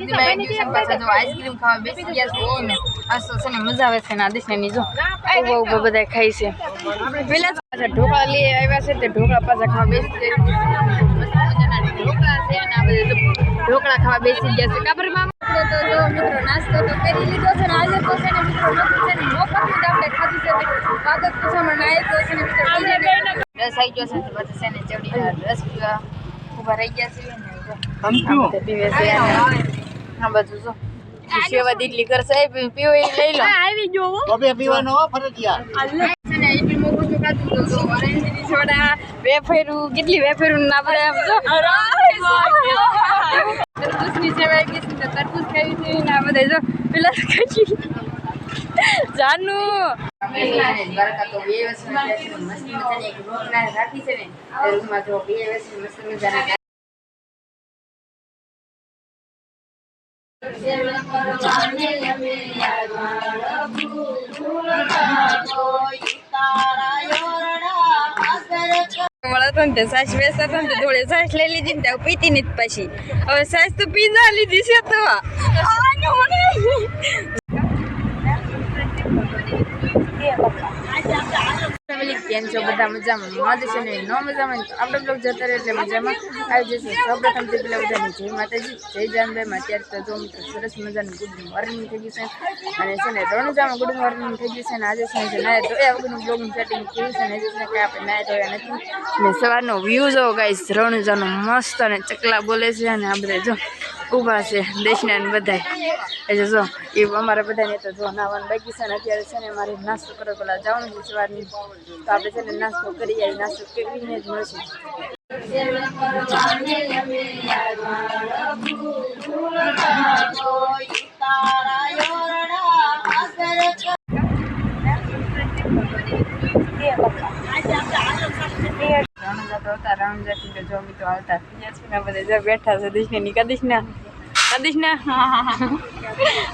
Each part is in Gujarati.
આઈસ્ક્રીમ ખાવા બેસી ગયા છે ને આ તો છે ને મજા આવે છે ને આ દિશને ની જો ઉભા બધા ખાઈ છે પેલા પાછા ઢોકળા લઈ આવ્યા છે તે ઢોકળા પાછા ખાવા બેસી ગયા ઢોકળા છે ને આ બધા ઢોકળા ખાવા બેસી ગયા છે કાબર મામા તો જો મિત્રો નાસ્તો તો કરી લીધો છે ને આજે તો છે ને મિત્રો છે ને મોફતમાં આપણે ખાધી છે કાગળ પૂછામણ આવ્યો છે ને મિત્રો રસ આવી ગયો છે તો બધા છે ને ચવડી રસ પીવા ઉભા રહી ગયા છે ને પીવે છે હા બધું જો સેવા દીટલી કરશે પીવો એ લઈ લો આવી જો બબે પીવાનો ફરજિયાત છે ને એ બી મોકો તો કાતું તો ઓરેન્જ ની સોડા વેફરું કેટલી વેફરું ના પડે આમ જો તરબૂચ ની સેવા કે છે તરબૂચ ખાવી છે ના બધે જો પેલા ખાજી જાનુ દ્વારકા તો બે વર્ષ મસ્ત મજાની એક રૂમ રાખી છે ને એ રૂમમાં જો બે વર્ષ મસ્ત મજાના સાસ વેસતા હતા ને થોડી સાસ લઈ લીધી ને પીતી નથી પછી હવે સાસ તો પીઝા લીધી છે તો કેમ છો બધા મજામાં મોજ છે ને નો મજામાં આપણે બ્લોગ જતા રહે એટલે મજામાં આવી જશે સૌપ્રથમ તે પેલા બધાની જય માતાજી જય જાનભાઈમાં અત્યારે તો જો મિત્રો સરસ મજાનું ગુડ મોર્નિંગ થઈ ગયું છે અને છે ને રણુજામાં ગુડ મોર્નિંગ થઈ ગયું છે અને આજે સાંજે નાય તો એ વગરનું બ્લોગનું સેટિંગ થયું છે ને હજી કંઈ આપણે નાય ધોયા નથી ને સવારનો વ્યૂ જો ગાઈસ રણુજાનો મસ્ત અને ચકલા બોલે છે અને આ બધા જો ઊભા છે દેશના ને બધાય એટલે જો એ અમારા બધાને તો જો નાવાનું બાકી છે ને અત્યારે છે ને મારે નાસ્તો કરવા પેલા જવાનું છે સવારની તો આપણે છે ને નાસ્તો કરી આવી નાસ્તો કરીને જ મળશે રણુજા જો મિત્રો આવતા બધા બેઠા છે દિશને કદીશના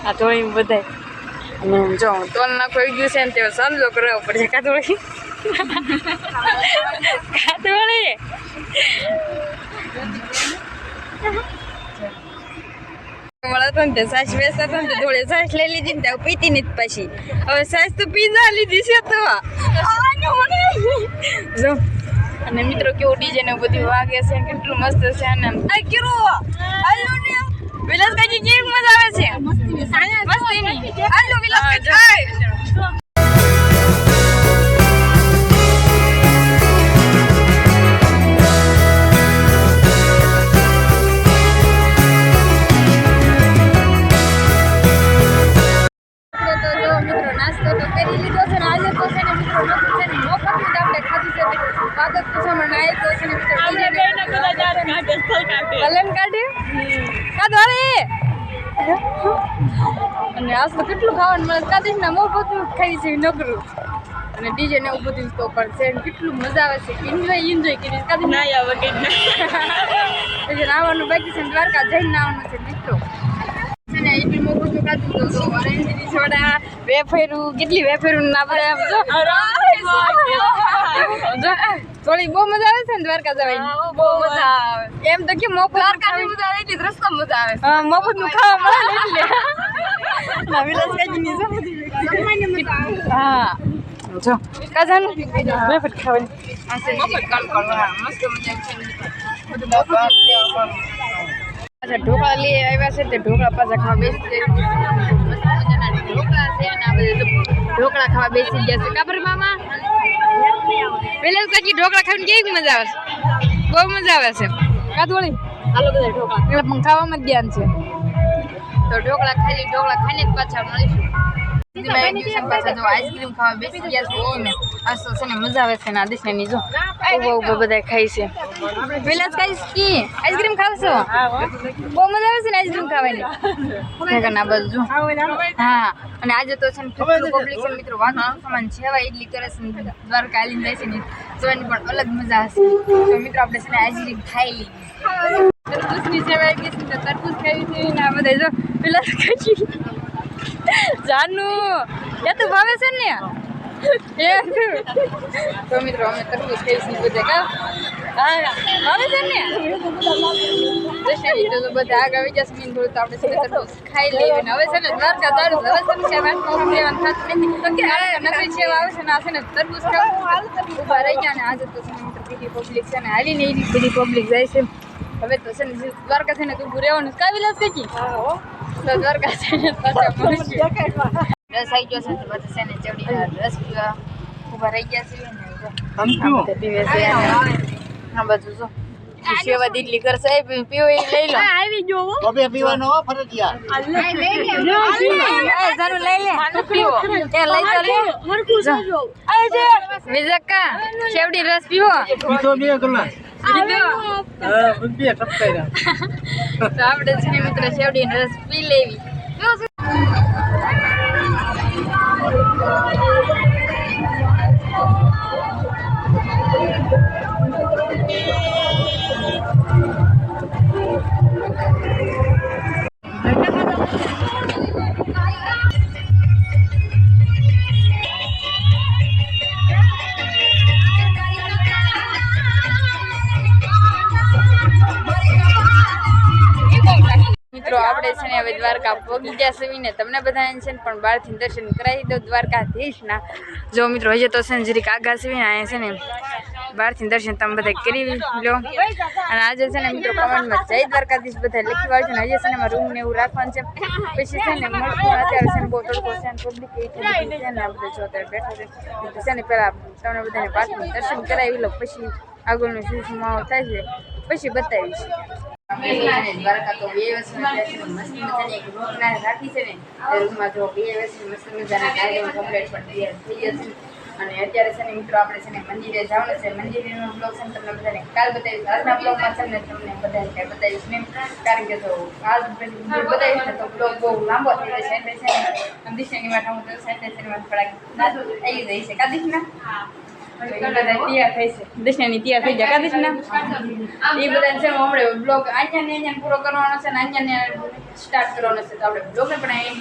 આ થોડી બધા અને જો તોલ નાખવા ગયું છે ને તે સમજો કરવો પડશે કાતોળી મળતો ને તે સાસ વેસતા હતા ને થોડી સાસ લઈ લીધી ને ત્યાં પીતી નથી પછી હવે સાસ તો પીઝા લીધી છે તો જો અને મિત્રો કેવું ડીજે ને બધું વાગે છે કેટલું મસ્ત છે અને વિલાસકાજી કેવી મજા આવે છે મસ્તી હાલો વિલાસકાજી નાસ્તો તો કરી લીધો છે ને આજે તો છે ને મિત્રો છે ને મોફતમાં આપણે ખાધી છે કાગળ પૂછામણ આવ્યો છે ને મિત્રો કલમ કાઢ્યું અને આજ તો કેટલું ખાવાનું મળે કાદીશ ના મોફત ખાઈ છે નકરું અને ડીજે ને એવું બધું તો પણ છે કેટલું મજા આવે છે એન્જોય કરી કાદીશ ના આવે નાવાનું બાકી છે દ્વારકા જઈને નાવાનું છે મિત્રો છે ને એ બી મોફત કાઢું તો ઓરેન્જ ની સોડા વેફરું કેટલી વેફરું ના પડે આમ જો થોડી બહુ મજા આવે છે ને દ્વારકા જવાની બહુ મજા આવે એમ તો કે મફત દ્વારકાની મજા આવે એટલે રસ્તા મજા આવે હા મફત નું ખાવા મળે એટલે ના વિલાસકાજી ની જો હા જો કાજાનું વેફર ખાવાની મફત કામ કરવા મસ્ત મજા છે બધું પાછા ઢોકળા લઈ આવ્યા છે તે ઢોકળા પાછા ખાવા બેસી ગયા મસ્ત મજાના ઢોકળા છે અને આ બધા ઢોકળા ખાવા બેસી ગયા છે કાબર મામા પેલા કાચી ઢોકળા ખાઈને કેવી મજા આવે છે બહુ મજા આવે છે કાતોળી હાલો બધા ઢોકળા એટલે પણ ખાવામાં જ ધ્યાન છે તો ઢોકળા ખાઈને જ પાછા મળીશું આઈસ્ક્રીમ ખાવા બેસી ગયા છે ને આ તો છે ને મજા આવે છે ને આ દિશને ની જો ઉભા બધા ખાઈ છે પેલા કઈ આઈસ્ક્રીમ ખાવશો બહુ મજા આવે છે ને આઈસ્ક્રીમ ખાવાની ના બધું હા અને આજે તો છે ને પબ્લિક છે મિત્રો વાત સમાન સેવા એટલી કરે છે દ્વારકા આલીને જાય છે ને જોવાની પણ અલગ મજા હશે તો મિત્રો આપણે છે ને આઈસ્ક્રીમ ખાઈ લઈએ તરબૂચની સેવા કે છે તરબૂચ ખાવી છે ને આ બધા જો પેલા ખાજી જાનુ યા તો ભાવે છે ને તો મિત્રો અમે તરબૂચ ખાઈશું બધા કા હવે છે ને દર્શનાની તો બધા આગળ આવી જશે મીન થોડું તો આપણે છે ને તરબૂચ ખાઈ લઈએ ને હવે છે ને દ્વારકા દારૂ હવે છે ને સેવા લેવાનું થતું નથી તો કે આ નકરી સેવા આવે છે ને આ છે ને તરબૂચ ખાવું ઊભા રહી ગયા ને આજે તો છે ને મિત્ર બધી પબ્લિક છે ને હાલીને એવી બધી પબ્લિક જાય છે હવે તો છે ને દ્વારકા છે ને તું ઊભું રહેવાનું કા વિલાસ કઈ તો દ્વારકા છે ને પાછા મળીશું રસ આવી ગયો છે તો બધા છે ને ચવડી રસ પીવા ઊભા રહી ગયા છે ને પીવે છે આ બધું જો સેવા દીટલી કરશે પીવો એ લઈ લો આવી જો હવે પીવાનો ફરજિયાત લઈ લે જરૂર લઈ લે પીવો એ લઈ તો લે હરકુ જો આ જે વિજકા શેવડી રસ પીવો પીતો બે કલાક તો આપણે છે ને મિત્ર શેવડી રસ પી લેવી મિત્રો આપણે છે ને હવે દ્વારકા પહોંચી ગયા છે ને તમને બધાને છે ને પણ બહારથી દર્શન કરાવી દો દ્વારકાધીશના જો મિત્રો હજી તો છે ને જરીક આગા છે ને અહીંયા છે ને બહારથી દર્શન તમે બધા કરી લો અને આજે છે ને મિત્રો કમેન્ટમાં જય દ્વારકાધીશ બધા લખી વાળજો ને હજી છે ને રૂમ ને એવું રાખવાનું છે પછી છે ને મળતું અત્યારે છે ને બહુ તડકો છે ને પબ્લિક એટલી છે ને આપણે જો અત્યારે બેઠા છે ને પહેલાં તમને બધાને બહારથી દર્શન કરાવી લો પછી આગળનું શું શું માહોલ થાય છે પછી બતાવીશ દ્વારકા તો બે વર્ષ મસ્ત મજાની એક રૂમ રાખી છે ને એ રૂમમાં જો બે વર્ષ મસ્ત મજાના કાર્યક્રમ કમ્પ્લીટ પણ તૈયાર થઈ ગયા છે અને અત્યારે છે ને મિત્રો આપણે છે ને મંદિરે જવાનું છે મંદિરનો બ્લોગ છે તમને બધાને કાલ બતાવીશ આજના બ્લોગમાં છે ને તમને બધાને કાંઈ બતાવીશ નહીં કારણ કે જો આજ બતાવીશ ને તો બ્લોગ બહુ લાંબો થઈ જશે એટલે છે ને દિશાની માટે હું તો સેન્ટેશનમાં થોડાક નાજો આવી જાય છે કાદીશના તૈયાર થઈ છે દર્શનાની તૈયાર થઈ જાય કાદીશના એ બધા છે હમણાં બ્લોગ અહીંયા પૂરો કરવાનો છે ને અહીંયા સ્ટાર્ટ કરવાનો છે તો આપણે બ્લોગને પણ અહીં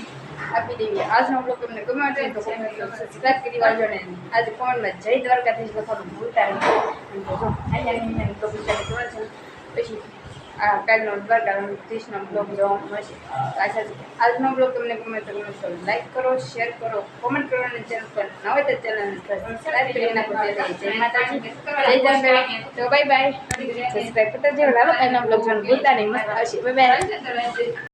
આપી દઈએ આજનો બ્લોગ તમને ગમ્યો હોય તો સબસ્ક્રાઈબ કરી વાળજો ને આજે કોમેન્ટમાં જય દ્વારકાધીશ લખવાનું ભૂલતા નહીં પછી આ કાલનો દ્વારકાધીશનો બ્લોગ જોવા મળશે આશા છે આજનો બ્લોગ તમને ગમે તો લાઈક કરો શેર કરો કોમેન્ટ કરો અને ચેનલ પર ન હોય તો ચેનલને સબસ્ક્રાઈબ કરી નાખો જય માતાજી જય જાંબેડા તો બાય બાય સબસ્ક્રાઈબ કરતા જેવો લાવો કાલનો બ્લોગ જોવાનું ભૂલતા નહીં મસ્ત આવશે બાય બાય